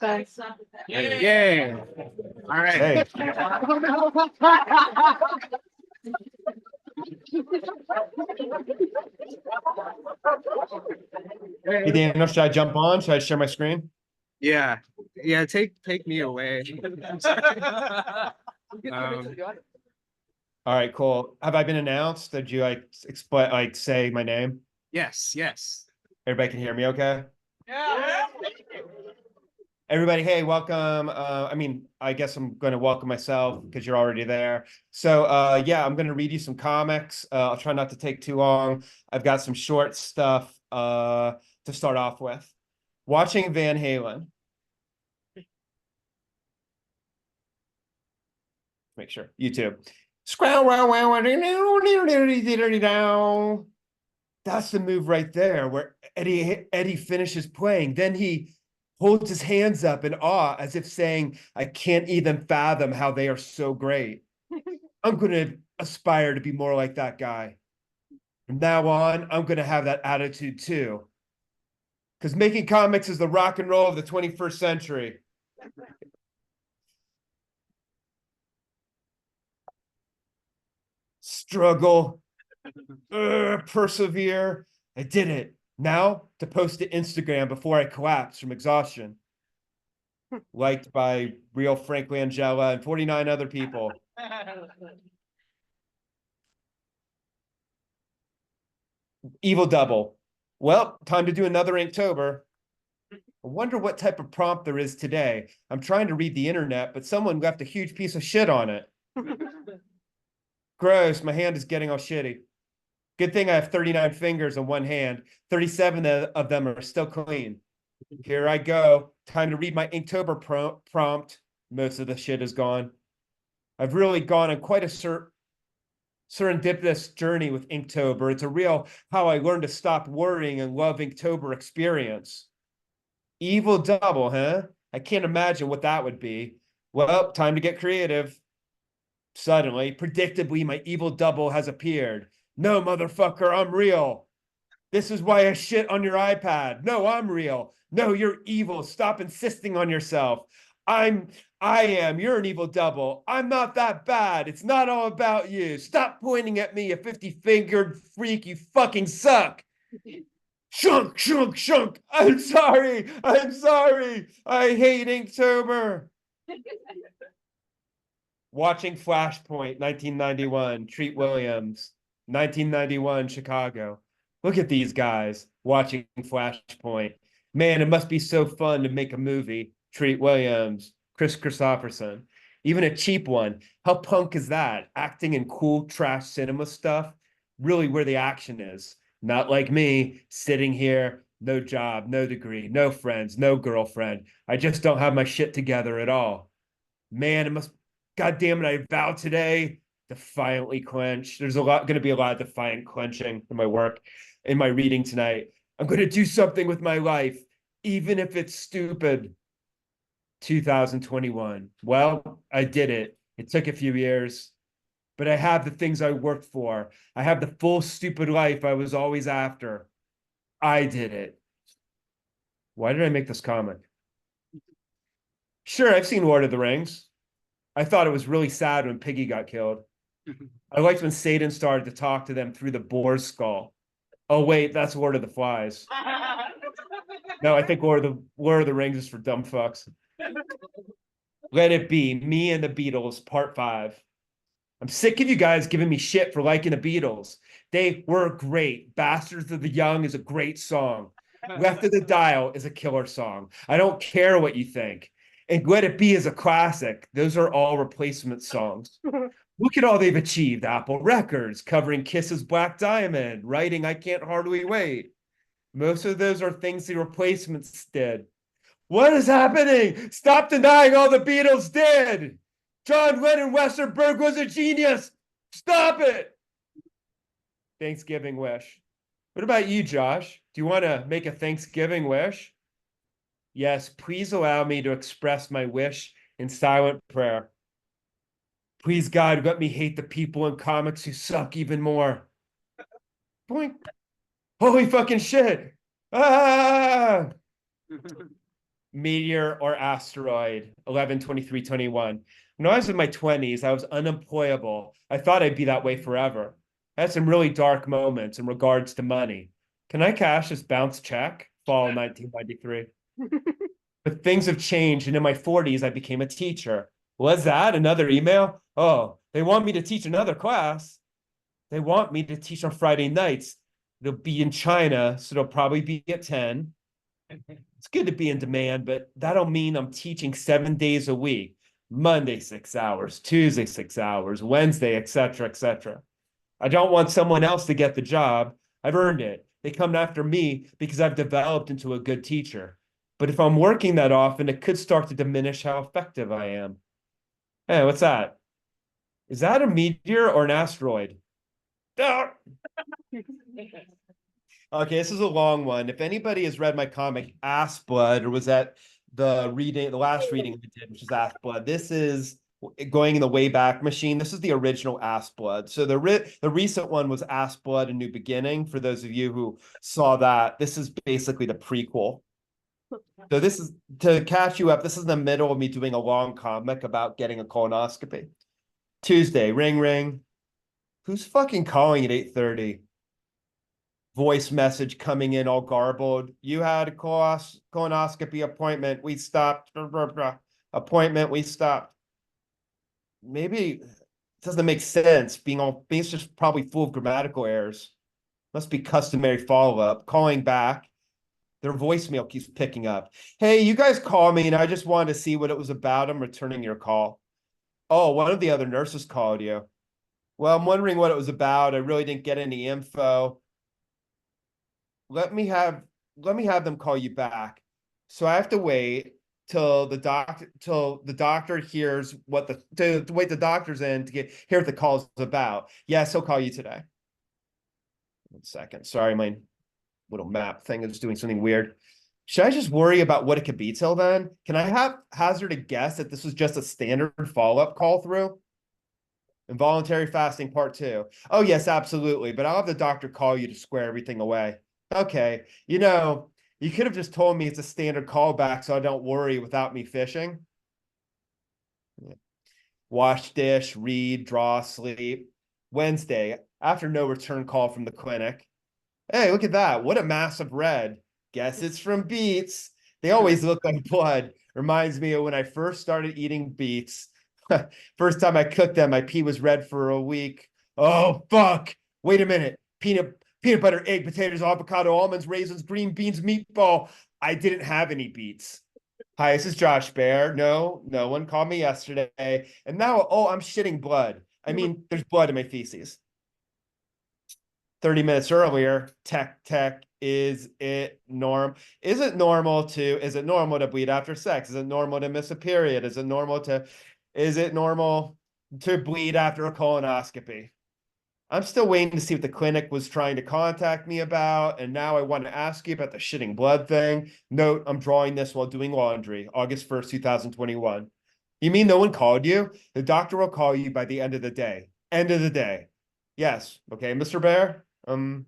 Yeah. All right. Hey, hey Daniel, should I jump on? Should I share my screen? Yeah. Yeah. Take me away. All right, cool. Have I been announced? Did you like say my name? Yes. Yes. Everybody can hear me okay? Yeah. Everybody, hey, welcome. I guess I'm going to welcome myself because you're already there. So, yeah, I'm going to read you some comics. I'll try not to take too long. I've got some short stuff to start off with. Watching Van Halen. Make sure. YouTube. That's the move right there where Eddie finishes playing. Then he holds his hands up in awe as if saying, I can't even fathom how they are so great. I'm going to aspire to be more like that guy. From now on, I'm going to have that attitude too. Because making comics is the rock and roll of the 21st century. Struggle, persevere. I did it. Now to post to Instagram before I collapse from exhaustion. Liked by real Frank Langella and 49 other people. Evil Double. Well, time to do another Inktober. I wonder what type of prompt there is today. I'm trying to read the internet, but someone left a huge piece of shit on it. Gross, my hand is getting all shitty. Good thing I have 39 fingers on one hand. 37 of them are still clean. Here I go. Time to read my Inktober prompt. Most of the shit is gone. I've really gone on quite a serendipitous journey with Inktober. It's a real how I learned to stop worrying and love Inktober experience. Evil Double, huh? I can't imagine what that would be. Well, time to get creative. Suddenly, predictably, my evil double has appeared. No, motherfucker, I'm real. This is why I shit on your iPad. No, I'm real. No, you're evil. Stop insisting on yourself. I am. You're an evil double. I'm not that bad. It's not all about you. Stop pointing at me, you 50-fingered freak. You fucking suck. Shunk, shunk, shunk. I'm sorry. I'm sorry. I hate Inktober. Watching Flashpoint, 1991, Treat Williams, 1991, Chicago. Look at these guys watching Flashpoint. Man, it must be so fun to make a movie. Treat Williams, Chris Christopherson, even a cheap one. How punk is that? Acting in cool trash cinema stuff, really where the action is. Not like me, sitting here, no job, no degree, no friends, no girlfriend. I just don't have my shit together at all. Man, it must, God damn it, I vow today, defiantly clench. There's going to be a lot of defiant clenching in my work, in my reading tonight. I'm going to do something with my life, even if it's stupid. 2021. Well, I did it. It took a few years, but I have the things I worked for. I have the full stupid life I was always after. I did it. Why did I make this comic? Sure, I've seen Lord of the Rings. I thought it was really sad when Piggy got killed. I liked when Satan started to talk to them through the boar's skull. Oh, wait, that's Lord of the Flies. No, I think Lord of the Rings is for dumb fucks. Let It Be, Me and the Beatles, Part 5. I'm sick of you guys giving me shit for liking the Beatles. They were great. Bastards of the Young is a great song. Left of the Dial is a killer song. I don't care what you think. And Let It Be is a classic. Those are all replacement songs. Look at all they've achieved. Apple Records, covering Kiss's Black Diamond, writing I Can't Hardly Wait. Most of those are things the replacements did. What is happening? Stop denying all the Beatles did. John Lennon Westerberg was a genius. Stop it. Thanksgiving wish. What about you, Josh? Do you want to make a Thanksgiving wish? Yes, please allow me to express my wish in silent prayer. Please, God, let me hate the people in comics who suck even more. Boink. Holy fucking shit. Ah! meteor or asteroid, 11/23/21. When I was in my 20s, I was unemployable. I thought I'd be that way forever. I had some really dark moments in regards to money. Can I cash this bounce check? Fall 1993. But things have changed, and in my 40s, I became a teacher. Was that another email? Oh, they want me to teach another class. They want me to teach on Friday nights. It'll be in China, so it'll probably be at 10. It's good to be in demand, but that'll mean I'm teaching 7 days a week. Monday, 6 hours, Tuesday, 6 hours, Wednesday, etc., etc. I don't want someone else to get the job. I've earned it. They come after me because I've developed into a good teacher. But if I'm working that often, it could start to diminish how effective I am. Hey, what's that? Is that a meteor or an asteroid? Ah! Okay, this is a long one. If anybody has read my comic Ass Blood, or was that the last reading we did, which is Ass Blood, this is going in the Wayback Machine. This is the original Ass Blood. So the recent one was Ass Blood: A New Beginning. For those of you who saw that, this is basically the prequel. So this is to catch you up. This is in the middle of me doing a long comic about getting a colonoscopy. Tuesday, ring ring. Who's fucking calling at 8:30? Voice message coming in all garbled. You had a colonoscopy appointment. We stopped. Appointment. We stopped. Maybe it doesn't make sense. Being just probably full of grammatical errors. Must be customary follow-up. Calling back. Their voicemail keeps picking up. Hey, you guys called me and I just wanted to see what it was about. I'm returning your call. Oh, one of the other nurses called you. Well, I'm wondering what it was about. I really didn't get any info. Let me have them call you back. So I have to wait till the doctor hears what to wait the doctor's in to hear what the call's about. Yes, he'll call you today. 1 second. Sorry, my little map thing is doing something weird. Should I just worry about what it could be till then? Can I hazard a guess that this was just a standard follow-up call through? Involuntary fasting part 2. Oh, yes, absolutely. But I'll have the doctor call you to square everything away. Okay. You could have just told me it's a standard callback so I don't worry without me fishing. Yeah. Wash dish, read, draw, sleep. Wednesday, after no return call from the clinic. Hey, look at that. What a massive red. Guess it's from beets. They always look like blood. Reminds me of when I first started eating beets. First time I cooked them, my pee was red for a week. Oh, fuck. Wait a minute. Peanut butter, egg, potatoes, avocado, almonds, raisins, green beans, meatball. I didn't have any beets. Hi, this is Josh Bear. No one called me yesterday. And now, I'm shitting blood. I mean, there's blood in my feces. 30 minutes earlier, tech, is it normal to bleed after sex? Is it normal to miss a period? Is it normal to bleed after a colonoscopy? I'm still waiting to see what the clinic was trying to contact me about. And now I want to ask you about the shitting blood thing. Note, I'm drawing this while doing laundry, August 1st, 2021. You mean no one called you? The doctor will call you by the end of the day. End of the day. Yes. Okay, Mr. Bear. I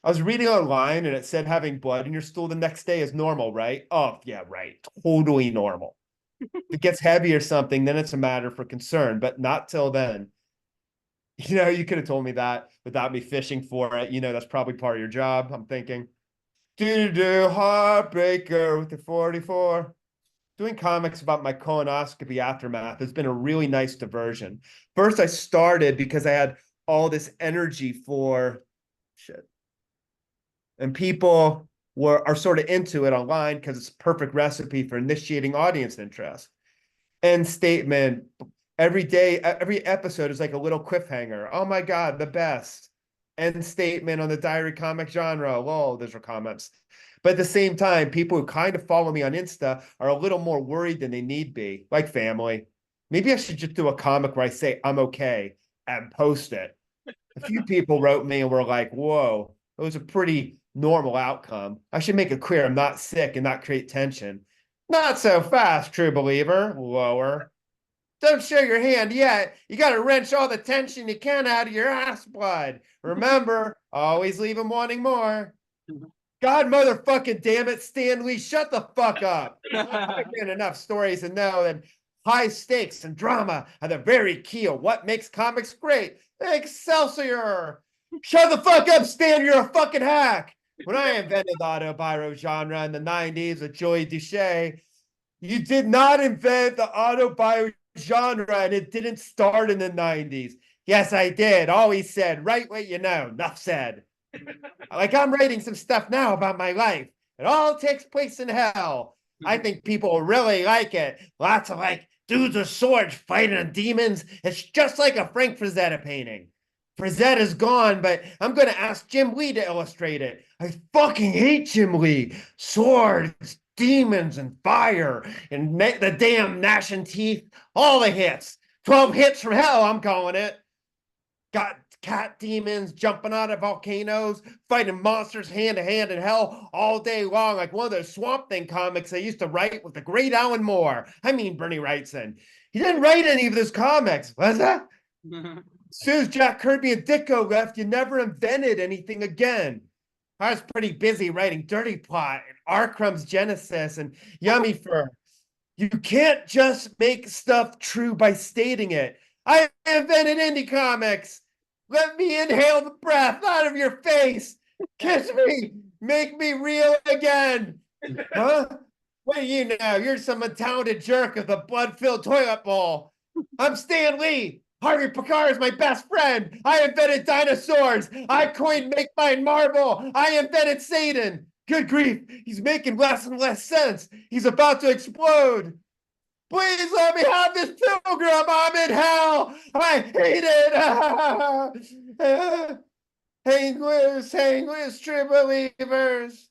was reading online and it said having blood in your stool the next day is normal, right? Oh, yeah, right. Totally normal. If it gets heavy or something, then it's a matter for concern, but not till then. You could have told me that without me fishing for it. That's probably part of your job, I'm thinking. Heartbreaker with the 44. Doing comics about my colonoscopy aftermath has been a really nice diversion. First, I started because I had all this energy for shit. And people are sort of into it online because it's a perfect recipe for initiating audience interest. End statement. Every day, every episode is like a little cliffhanger. Oh my God, the best. End statement on the diary comic genre. Whoa, those are comments. But at the same time, people who kind of follow me on Insta are a little more worried than they need be, like family. Maybe I should just do a comic where I say I'm okay and post it. A few people wrote me and were like, whoa, it was a pretty normal outcome. I should make it clear I'm not sick and not create tension. Not so fast, true believer. Lower. Don't show your hand yet. You got to wrench all the tension you can out of your ass blood. Remember, always leave them wanting more. God motherfucking damn it, Stan Lee, shut the fuck up. I've been enough stories to know that high stakes and drama are the very key of what makes comics great. Excelsior! Shut the fuck up, Stan, you're a fucking hack. When I invented the autobio genre in the 90s with Joey Duche, you did not invent the autobio genre, and it didn't start in the 90s. Yes, I did. Always said, write what you know. Enough said. Like I'm writing some stuff now about my life. It all takes place in hell. I think people will really like it. Lots of like dudes with swords fighting demons. It's just like a Frank Frazetta painting. Frazetta's gone, but I'm going to ask Jim Lee to illustrate it. I fucking hate Jim Lee. Swords, demons, and fire, and the damn gnashing teeth. All the hits. 12 hits from hell, I'm calling it. Got cat demons jumping out of volcanoes, fighting monsters hand to hand in hell all day long, like one of those Swamp Thing comics I used to write with the great Alan Moore. I mean, Bernie Wrightson. He didn't write any of those comics, was that? As soon as Jack Kirby and Ditko left, you never invented anything again. I was pretty busy writing Dirty Plot and Arkham's Genesis and Yummy Fur. You can't just make stuff true by stating it. I invented indie comics. Let me inhale the breath out of your face. Kiss me. Make me real again. Huh? What do you know? You're some untalented jerk of the blood-filled toilet bowl. I'm Stan Lee. Harvey Picard is my best friend. I invented dinosaurs. I coined Make Mine Marvel. I invented Satan. Good grief. He's making less and less sense. He's about to explode. Please let me have this pilgrim. I'm in hell. I hate it. Hang loose, true believers.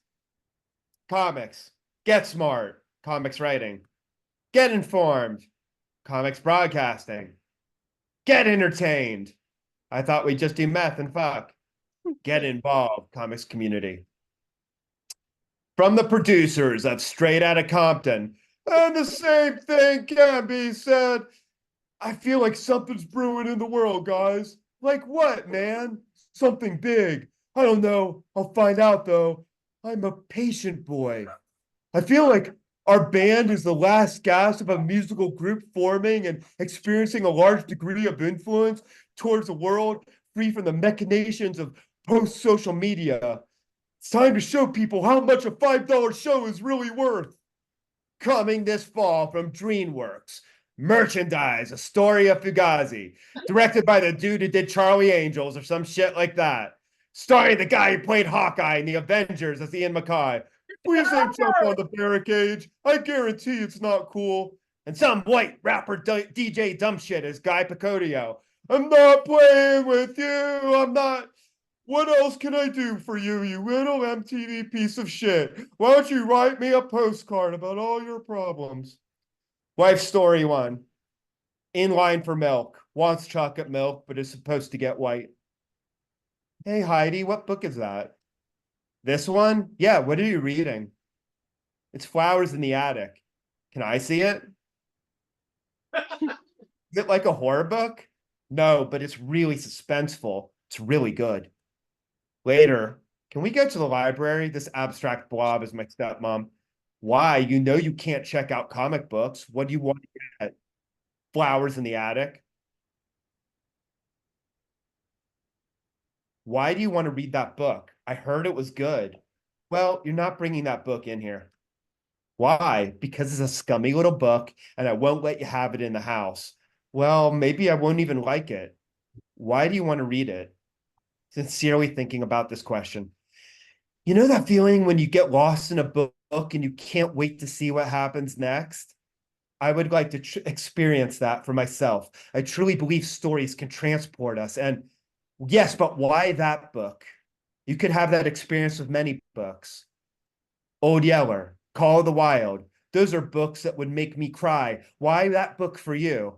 Comics. Get smart. Comics writing. Get informed. Comics broadcasting. Get entertained. I thought we'd just do meth and fuck. Get involved. Comics community. From the producers of Straight Outta Compton, and the same thing can be said. I feel like something's brewing in the world, guys. Like what, man? Something big. I don't know. I'll find out, though. I'm a patient boy. I feel like our band is the last gasp of a musical group forming and experiencing a large degree of influence towards a world free from the machinations of post-social media. It's time to show people how much a $5 show is really worth. Coming this fall from DreamWorks, Merchandise, A Story of Fugazi, directed by the dude who did Charlie Angels or some shit like that. Starring the guy who played Hawkeye in the Avengers as Ian MacKay. Please don't jump on the barricade. I guarantee it's not cool. And some white rapper DJ dumb shit as Guy Picodio. I'm not playing with you. I'm not. What else can I do for you, you little MTV piece of shit? Why don't you write me a postcard about all your problems? Wife story 1. In line for milk. Wants chocolate milk, but is supposed to get white. Hey, Heidi, what book is that? This one? Yeah, what are you reading? It's Flowers in the Attic. Can I see it? Is it like a horror book? No, but it's really suspenseful. It's really good. Later, can we go to the library? This abstract blob is my stepmom. Why? You know you can't check out comic books. What do you want to get? Flowers in the Attic. Why do you want to read that book? I heard it was good. Well, you're not bringing that book in here. Why? Because it's a scummy little book and I won't let you have it in the house. Well, maybe I won't even like it. Why do you want to read it? Sincerely thinking about this question. You know that feeling when you get lost in a book and you can't wait to see what happens next? I would like to experience that for myself. I truly believe stories can transport us. And yes, but why that book? You could have that experience with many books. Old Yeller, Call of the Wild. Those are books that would make me cry. Why that book for you?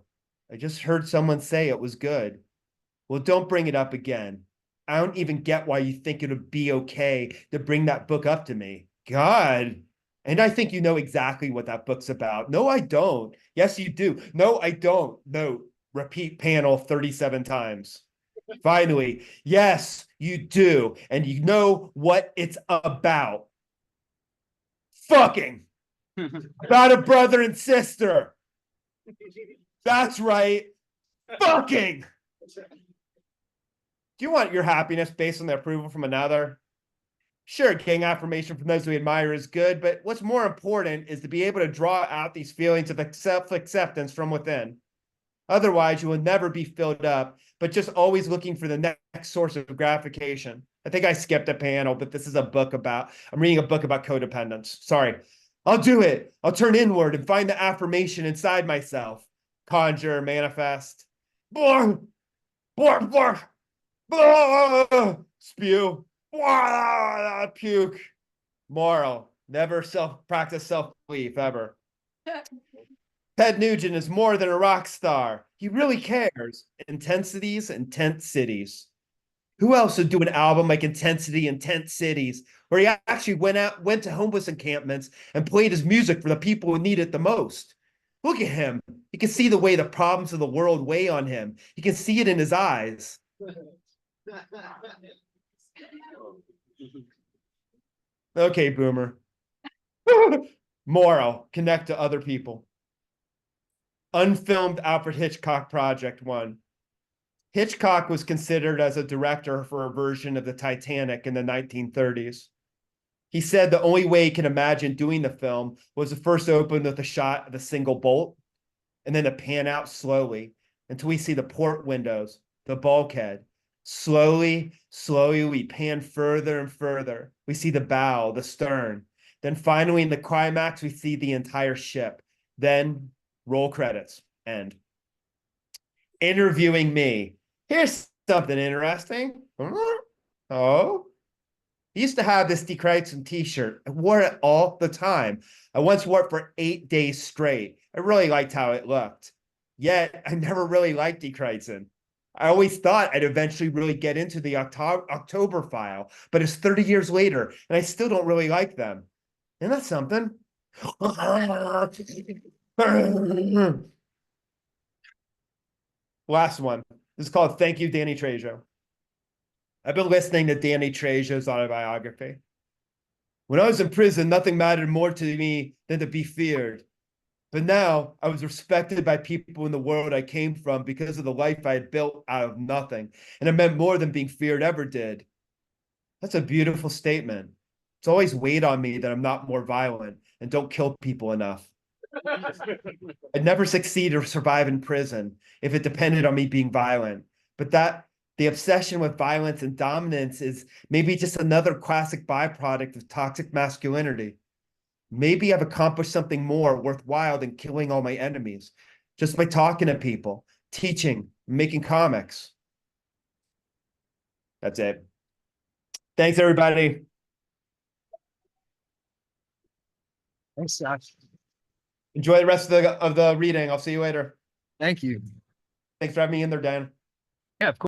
I just heard someone say it was good. Well, don't bring it up again. I don't even get why you think it would be okay to bring that book up to me. God. And I think you know exactly what that book's about. No, I don't. Yes, you do. No, I don't. No. Repeat panel 37 times. Finally, yes, you do. And you know what it's about. Fucking. About a brother and sister. That's right. Fucking. Do you want your happiness based on the approval from another? Sure, getting affirmation from those we admire is good, but what's more important is to be able to draw out these feelings of self-acceptance from within. Otherwise, you will never be filled up, but just always looking for the next source of gratification. I think I skipped a panel, but this is I'm reading a book about codependence. Sorry. I'll do it. I'll turn inward and find the affirmation inside myself. Conjure, manifest. Bork, bork, bork. Spew. Puke. Moral. Never practice self-belief ever. Ted Nugent is more than a rock star. He really cares. Intensities, intense cities. Who else would do an album like Intensity, Intense Cities, where he actually went to homeless encampments and played his music for the people who need it the most? Look at him. You can see the way the problems of the world weigh on him. You can see it in his eyes. Okay, boomer. Moral, connect to other people. Unfilmed Alfred Hitchcock Project 1. Hitchcock was considered as a director for a version of the Titanic in the 1930s. He said the only way he can imagine doing the film was to first open with a shot of a single bolt and then to pan out slowly until we see the port windows, the bulkhead. Slowly, slowly, we pan further and further. We see the bow, the stern. Then finally, in the climax, we see the entire ship. Then roll credits, end. Interviewing me. Here's something interesting. Oh, I used to have this Die Kreutzen t-shirt. I wore it all the time. I once wore it for 8 days straight. I really liked how it looked. Yet, I never really liked Die Kreutzen. I always thought I'd eventually really get into the October file, but it's 30 years later, and I still don't really like them. Isn't that something? Last one. This is called Thank You, Danny Trejo. I've been listening to Danny Trejo's autobiography. When I was in prison, nothing mattered more to me than to be feared. But now I was respected by people in the world I came from because of the life I had built out of nothing. And it meant more than being feared ever did. That's a beautiful statement. It's always weighed on me that I'm not more violent and don't kill people enough. I'd never succeed or survive in prison if it depended on me being violent. But the obsession with violence and dominance is maybe just another classic byproduct of toxic masculinity. Maybe I've accomplished something more worthwhile than killing all my enemies just by talking to people, teaching, making comics. That's it. Thanks, everybody. Thanks, Josh. Enjoy the rest of the reading. I'll see you later. Thank you. Thanks for having me in there, Dan. Yeah, of course.